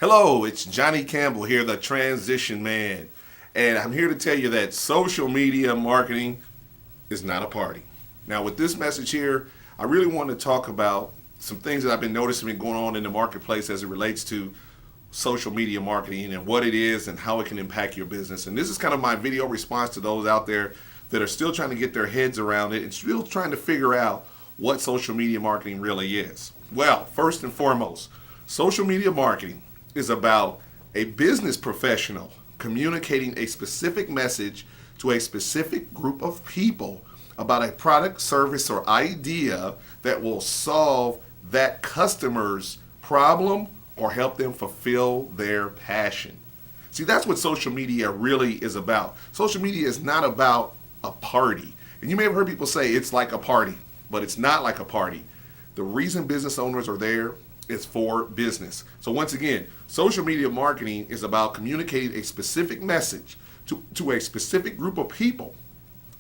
Hello, it's Johnny Campbell here, the Transition Man. And I'm here to tell you that social media marketing is not a party. Now, with this message here, I really want to talk about some things that I've been noticing going on in the marketplace as it relates to social media marketing and what it is and how it can impact your business. And this is kind of my video response to those out there that are still trying to get their heads around it and still trying to figure out what social media marketing really is. Well, first and foremost, social media marketing is about a business professional communicating a specific message to a specific group of people about a product, service, or idea that will solve that customer's problem or help them fulfill their passion. See, that's what social media really is about. Social media is not about a party. And you may have heard people say it's like a party, but it's not like a party. The reason business owners are there is for business. So once again, social media marketing is about communicating a specific message to a specific group of people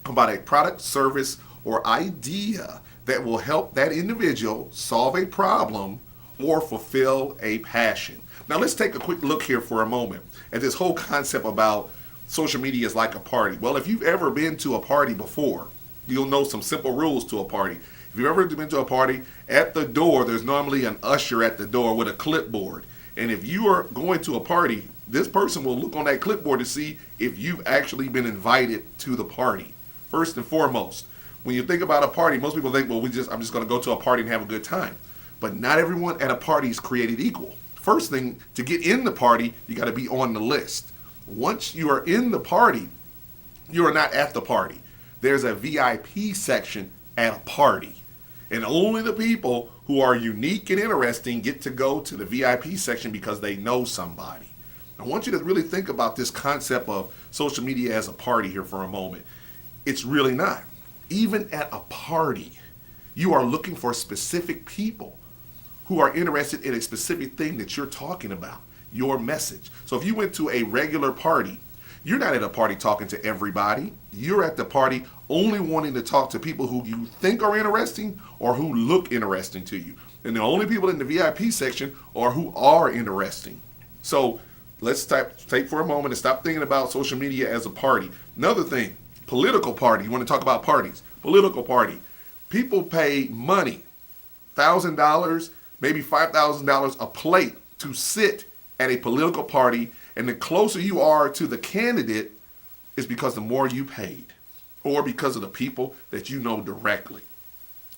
about a product, service, or idea that will help that individual solve a problem or fulfill a passion. Now let's take a quick look here for a moment at this whole concept about social media is like a party. Well, if you've ever been to a party before, you'll know some simple rules to a party. If you've ever been to a party, at the door, there's normally an usher at the door with a clipboard. And if you are going to a party, this person will look on that clipboard to see if you've actually been invited to the party. First and foremost, when you think about a party, most people think, well, I'm just going to go to a party and have a good time. But not everyone at a party is created equal. First thing, to get in the party, you got to be on the list. Once you are in the party, you are not at the party. There's a VIP section at a party. And only the people who are unique and interesting get to go to the VIP section because they know somebody. I want you to really think about this concept of social media as a party here for a moment. It's really not. Even at a party, you are looking for specific people who are interested in a specific thing that you're talking about, your message. So if you went to a regular party, you're not at a party talking to everybody. You're at the party only wanting to talk to people who you think are interesting or who look interesting to you. And the only people in the VIP section are who are interesting. So let's take for a moment and stop thinking about social media as a party. Another thing, political party. You want to talk about parties. Political party. People pay money, $1,000, maybe $5,000 a plate to sit at a political party, and the closer you are to the candidate is because the more you paid or because of the people that you know directly.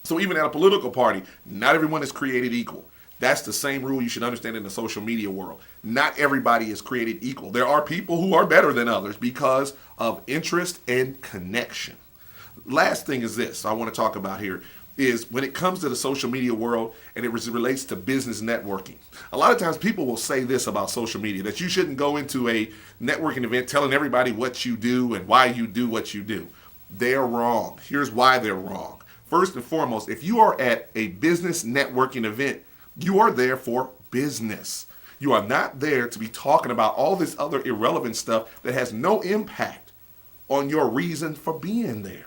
So even at a political party, not everyone is created equal. That's the same rule you should understand in the social media world. Not everybody is created equal. There are people who are better than others because of interest and connection. Last thing is this I want to talk about here is when it comes to the social media world and it relates to business networking. A lot of times people will say this about social media, that you shouldn't go into a networking event telling everybody what you do and why you do what you do. They're wrong. Here's why they're wrong. First and foremost, if you are at a business networking event, you are there for business. You are not there to be talking about all this other irrelevant stuff that has no impact on your reason for being there.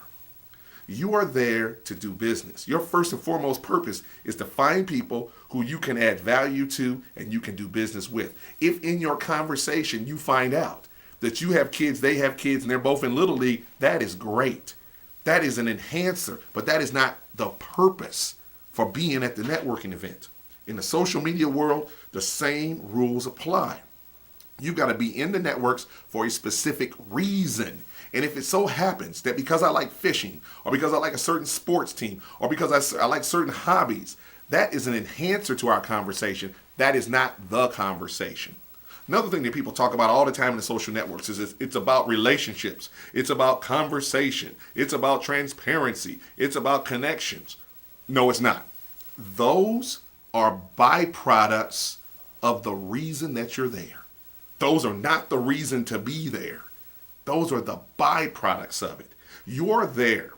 You are there to do business. Your first and foremost purpose is to find people who you can add value to and you can do business with. If in your conversation you find out that you have kids, they have kids, and they're both in Little League, that is great. That is an enhancer, but that is not the purpose for being at the networking event. In the social media world, the same rules apply. You got to be in the networks for a specific reason. And if it so happens that because I like fishing, or because I like a certain sports team, or because I like certain hobbies, that is an enhancer to our conversation. That is not the conversation. Another thing that people talk about all the time in the social networks is it's about relationships. It's about conversation. It's about transparency. It's about connections. No, it's not. Those are byproducts of the reason that you're there. Those are not the reason to be there. Those are the byproducts of it. You are there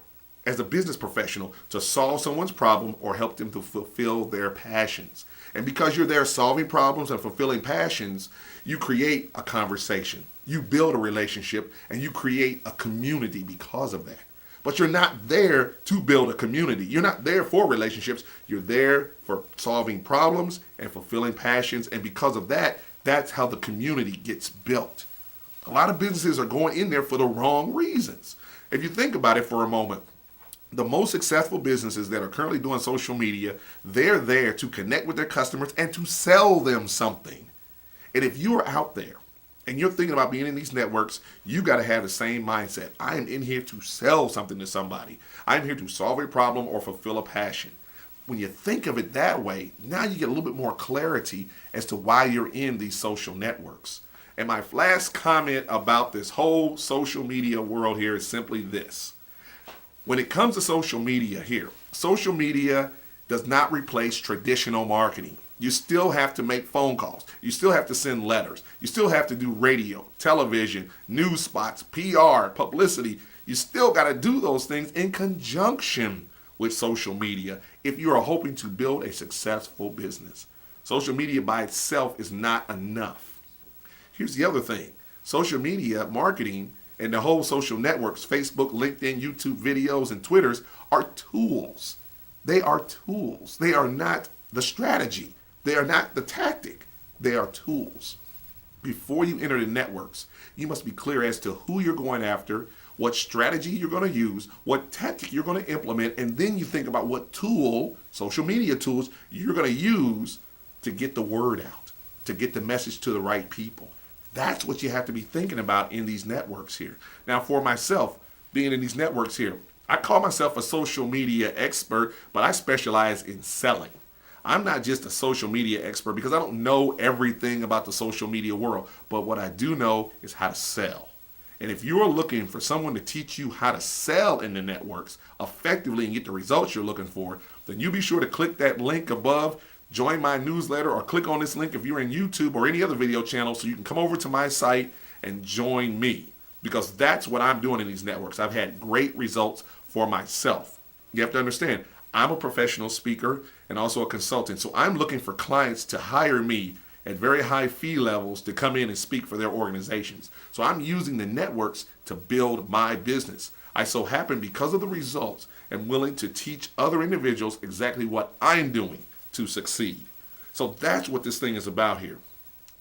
as a business professional to solve someone's problem or help them to fulfill their passions. And because you're there solving problems and fulfilling passions, you create a conversation, you build a relationship, and you create a community because of that. But you're not there to build a community. You're not there for relationships. You're there for solving problems and fulfilling passions. And because of that, that's how the community gets built. A lot of businesses are going in there for the wrong reasons. If you think about it for a moment, the most successful businesses that are currently doing social media, they're there to connect with their customers and to sell them something. And if you are out there and you're thinking about being in these networks, you got to have the same mindset. I am in here to sell something to somebody. I'm here to solve a problem or fulfill a passion. When you think of it that way, now you get a little bit more clarity as to why you're in these social networks. And my last comment about this whole social media world here is simply this. When it comes to social media here, social media does not replace traditional marketing. You still have to make phone calls. You still have to send letters. You still have to do radio, television, news spots, PR, publicity. You still got to do those things in conjunction with social media if you are hoping to build a successful business. Social media by itself is not enough. Here's the other thing. Social media marketing and the whole social networks, Facebook, LinkedIn, YouTube videos, and Twitters are tools. They are tools. They are not the strategy. They are not the tactic. They are tools. Before you enter the networks, you must be clear as to who you're going after, what strategy you're going to use, what tactic you're going to implement, and then you think about what tool, social media tools, you're going to use to get the word out, to get the message to the right people. That's what you have to be thinking about in these networks here. Now, for myself, being in these networks here, I call myself a social media expert, but I specialize in selling. I'm not just a social media expert because I don't know everything about the social media world, but what I do know is how to sell. And if you're looking for someone to teach you how to sell in the networks effectively and get the results you're looking for, then you be sure to click that link above, join my newsletter, or click on this link if you're in YouTube or any other video channel so you can come over to my site and join me, because that's what I'm doing in these networks. I've had great results for myself. You have to understand, I'm a professional speaker and also a consultant, so I'm looking for clients to hire me at very high fee levels to come in and speak for their organizations. So I'm using the networks to build my business. I so happen, because of the results, am willing to teach other individuals exactly what I'm doing to succeed. So that's what this thing is about here.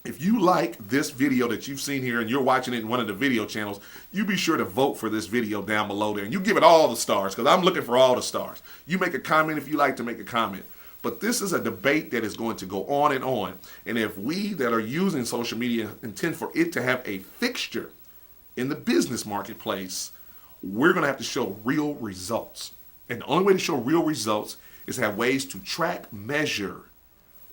If you like this video that you've seen here and you're watching it in one of the video channels, you be sure to vote for this video down below there. And you give it all the stars, because I'm looking for all the stars. You make a comment if you like to make a comment. But this is a debate that is going to go on and on. And if we that are using social media intend for it to have a fixture in the business marketplace, we're going to have to show real results. And the only way to show real results is to have ways to track, measure,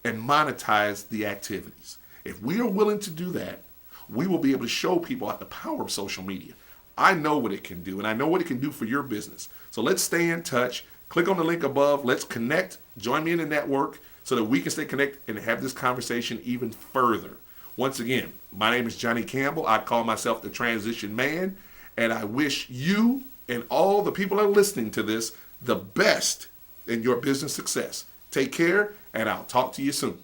and monetize the activities. If we are willing to do that, we will be able to show people the power of social media. I know what it can do, and I know what it can do for your business. So let's stay in touch. Click on the link above. Let's connect. Join me in the network so that we can stay connected and have this conversation even further. Once again, my name is Johnny Campbell. I call myself the Transition Man, and I wish you and all the people that are listening to this the best in your business success. Take care, and I'll talk to you soon.